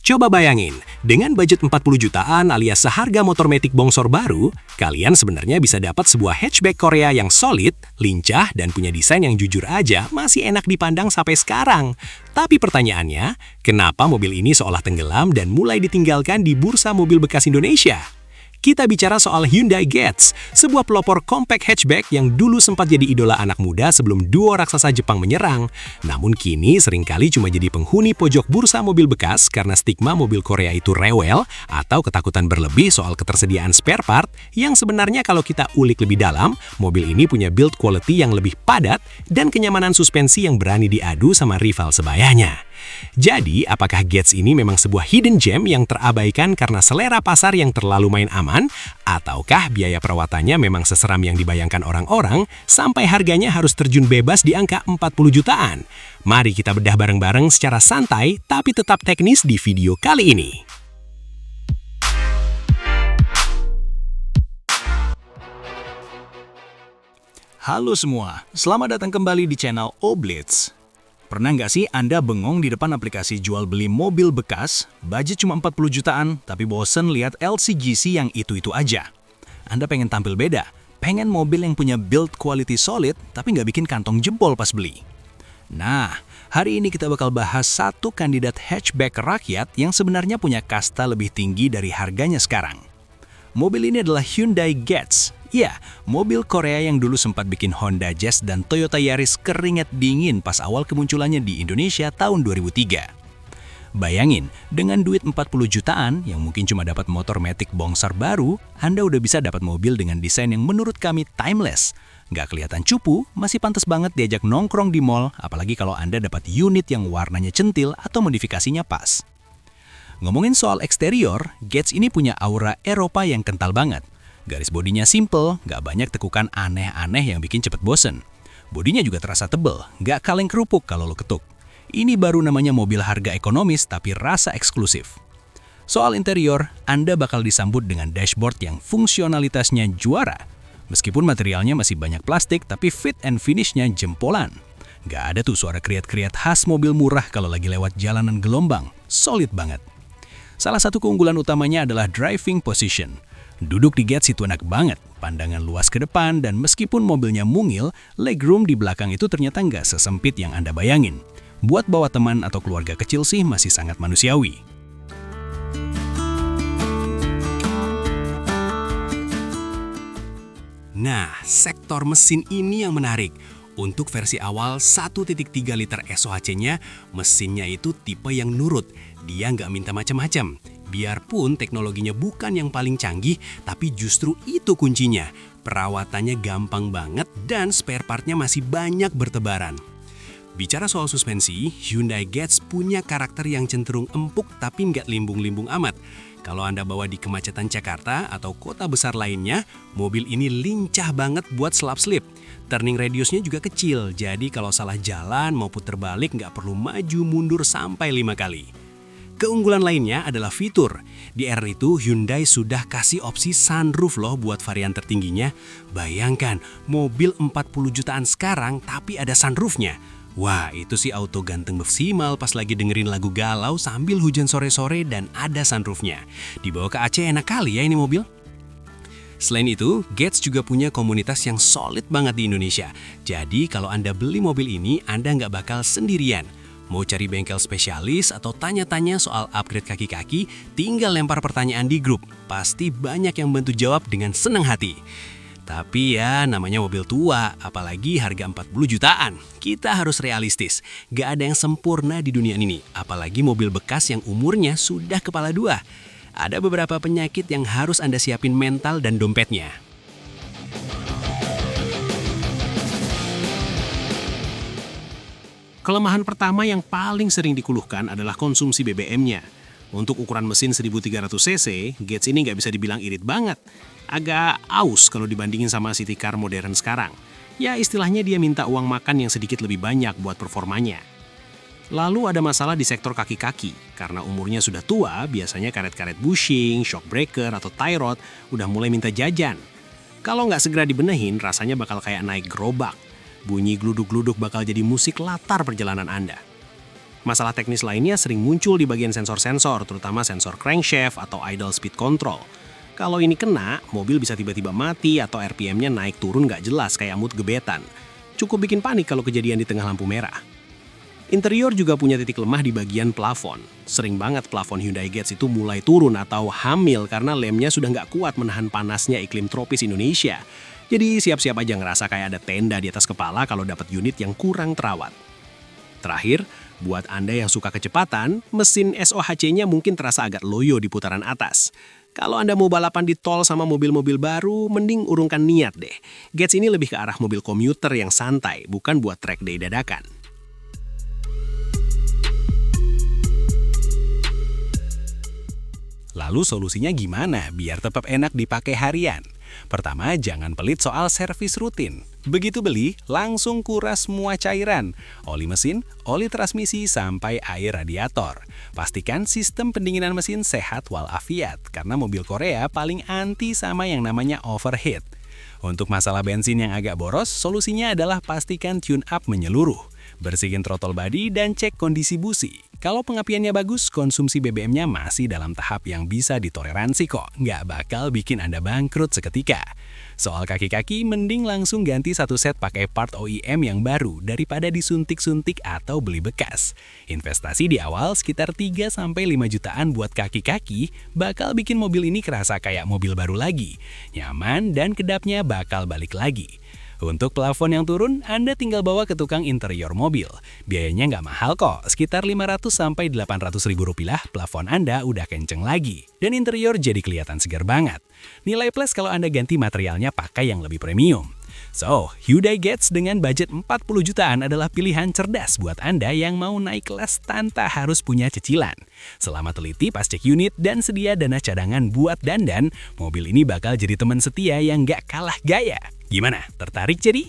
Coba bayangin, dengan budget 40 jutaan alias seharga motor matic bongsor baru, kalian sebenarnya bisa dapat sebuah hatchback Korea yang solid, lincah, dan punya desain yang jujur aja masih enak dipandang sampai sekarang. Tapi pertanyaannya, kenapa mobil ini seolah tenggelam dan mulai ditinggalkan di bursa mobil bekas Indonesia? Kita bicara soal Hyundai Getz, sebuah pelopor compact hatchback yang dulu sempat jadi idola anak muda sebelum duo raksasa Jepang menyerang. Namun kini seringkali cuma jadi penghuni pojok bursa mobil bekas karena stigma mobil Korea itu rewel atau ketakutan berlebih soal ketersediaan spare part yang sebenarnya kalau kita ulik lebih dalam, mobil ini punya build quality yang lebih padat dan kenyamanan suspensi yang berani diadu sama rival sebayanya. Jadi, apakah Getz ini memang sebuah hidden gem yang terabaikan karena selera pasar yang terlalu main aman? Ataukah biaya perawatannya memang seseram yang dibayangkan orang-orang sampai harganya harus terjun bebas di angka 40 jutaan? Mari kita bedah bareng-bareng secara santai tapi tetap teknis di video kali ini. Halo semua, selamat datang kembali di channel Oblitz. Pernah nggak sih Anda bengong di depan aplikasi jual beli mobil bekas, budget cuma 40 jutaan, tapi bosen lihat LCGC yang itu-itu aja? Anda pengen tampil beda, pengen mobil yang punya build quality solid, tapi nggak bikin kantong jempol pas beli. Nah, hari ini kita bakal bahas satu kandidat hatchback rakyat yang sebenarnya punya kasta lebih tinggi dari harganya sekarang. Mobil ini adalah Hyundai Getz. Ya, mobil Korea yang dulu sempat bikin Honda Jazz dan Toyota Yaris keringat dingin pas awal kemunculannya di Indonesia tahun 2003. Bayangin, dengan duit 40 jutaan yang mungkin cuma dapat motor matic bongsor baru, Anda udah bisa dapat mobil dengan desain yang menurut kami timeless. Nggak kelihatan cupu, masih pantas banget diajak nongkrong di mall, apalagi kalau Anda dapat unit yang warnanya centil atau modifikasinya pas. Ngomongin soal eksterior, Getz ini punya aura Eropa yang kental banget. Garis bodinya simple, nggak banyak tekukan aneh-aneh yang bikin cepet bosen. Bodinya juga terasa tebel, nggak kaleng kerupuk kalau lo ketuk. Ini baru namanya mobil harga ekonomis tapi rasa eksklusif. Soal interior, Anda bakal disambut dengan dashboard yang fungsionalitasnya juara. Meskipun materialnya masih banyak plastik, tapi fit and finish-nya jempolan. Nggak ada tuh suara kriat-kriat khas mobil murah kalau lagi lewat jalanan gelombang. Solid banget. Salah satu keunggulan utamanya adalah driving position. Duduk di Getz itu enak banget, pandangan luas ke depan dan meskipun mobilnya mungil, legroom di belakang itu ternyata nggak sesempit yang Anda bayangin. Buat bawa teman atau keluarga kecil sih masih sangat manusiawi. Nah, sektor mesin ini yang menarik. Untuk versi awal 1.3 liter SOHC-nya, mesinnya itu tipe yang nurut. Dia nggak minta macam-macam. Biarpun teknologinya bukan yang paling canggih, tapi justru itu kuncinya. Perawatannya gampang banget dan spare partnya masih banyak bertebaran. Bicara soal suspensi, Hyundai Getz punya karakter yang cenderung empuk tapi nggak limbung-limbung amat. Kalau Anda bawa di kemacetan Jakarta atau kota besar lainnya, mobil ini lincah banget buat slap-slip. Turning radiusnya juga kecil, jadi kalau salah jalan mau puter balik nggak perlu maju mundur sampai 5 kali. Keunggulan lainnya adalah fitur. Di era itu Hyundai sudah kasih opsi sunroof loh buat varian tertingginya. Bayangkan, mobil 40 jutaan sekarang tapi ada sunroofnya. Wah, itu sih auto ganteng maksimal pas lagi dengerin lagu galau sambil hujan sore-sore dan ada sunroofnya. Dibawa ke Aceh enak kali ya ini mobil. Selain itu, Getz juga punya komunitas yang solid banget di Indonesia. Jadi kalau Anda beli mobil ini, Anda nggak bakal sendirian. Mau cari bengkel spesialis atau tanya-tanya soal upgrade kaki-kaki, tinggal lempar pertanyaan di grup. Pasti banyak yang bantu jawab dengan senang hati. Tapi ya namanya mobil tua, apalagi harga 40 jutaan. Kita harus realistis, gak ada yang sempurna di dunia ini. Apalagi mobil bekas yang umurnya sudah kepala dua. Ada beberapa penyakit yang harus Anda siapin mental dan dompetnya. Kelemahan pertama yang paling sering dikeluhkan adalah konsumsi BBM-nya. Untuk ukuran mesin 1300 cc, Getz ini nggak bisa dibilang irit banget. Agak aus kalau dibandingin sama city car modern sekarang. Ya istilahnya dia minta uang makan yang sedikit lebih banyak buat performanya. Lalu ada masalah di sektor kaki-kaki. Karena umurnya sudah tua, biasanya karet-karet bushing, shock breaker, atau tie rod udah mulai minta jajan. Kalau nggak segera dibenehin, rasanya bakal kayak naik gerobak. Bunyi gluduk-gluduk bakal jadi musik latar perjalanan Anda. Masalah teknis lainnya sering muncul di bagian sensor-sensor, terutama sensor crankshaft atau idle speed control. Kalau ini kena, mobil bisa tiba-tiba mati atau RPM-nya naik turun nggak jelas kayak mood gebetan. Cukup bikin panik kalau kejadian di tengah lampu merah. Interior juga punya titik lemah di bagian plafon. Sering banget plafon Hyundai Getz itu mulai turun atau hamil karena lemnya sudah nggak kuat menahan panasnya iklim tropis Indonesia. Jadi siap-siap aja ngerasa kayak ada tenda di atas kepala kalau dapat unit yang kurang terawat. Terakhir, buat Anda yang suka kecepatan, mesin SOHC-nya mungkin terasa agak loyo di putaran atas. Kalau Anda mau balapan di tol sama mobil-mobil baru, mending urungkan niat deh. Getz ini lebih ke arah mobil komuter yang santai, bukan buat track day dadakan. Lalu solusinya gimana biar tetap enak dipakai harian? Pertama, jangan pelit soal servis rutin. Begitu beli, langsung kuras semua cairan. Oli mesin, oli transmisi, sampai air radiator. Pastikan sistem pendinginan mesin sehat walafiat, karena mobil Korea paling anti sama yang namanya overheat. Untuk masalah bensin yang agak boros, solusinya adalah pastikan tune up menyeluruh. Bersihin throttle body dan cek kondisi busi. Kalau pengapiannya bagus, konsumsi BBM-nya masih dalam tahap yang bisa ditoleransi kok. Nggak bakal bikin Anda bangkrut seketika. Soal kaki-kaki, mending langsung ganti satu set pakai part OEM yang baru daripada disuntik-suntik atau beli bekas. Investasi di awal sekitar 3-5 jutaan buat kaki-kaki bakal bikin mobil ini kerasa kayak mobil baru lagi. Nyaman dan kedapnya bakal balik lagi. Untuk plafon yang turun, Anda tinggal bawa ke tukang interior mobil. Biayanya nggak mahal kok, sekitar 500-800 ribu rupiah plafon Anda udah kenceng lagi. Dan interior jadi kelihatan segar banget. Nilai plus kalau Anda ganti materialnya pakai yang lebih premium. So, Hyundai Getz dengan budget 40 jutaan adalah pilihan cerdas buat Anda yang mau naik kelas tanpa harus punya cicilan. Selama teliti pas cek unit dan sedia dana cadangan buat dandan, mobil ini bakal jadi teman setia yang nggak kalah gaya. Gimana? Tertarik jadi?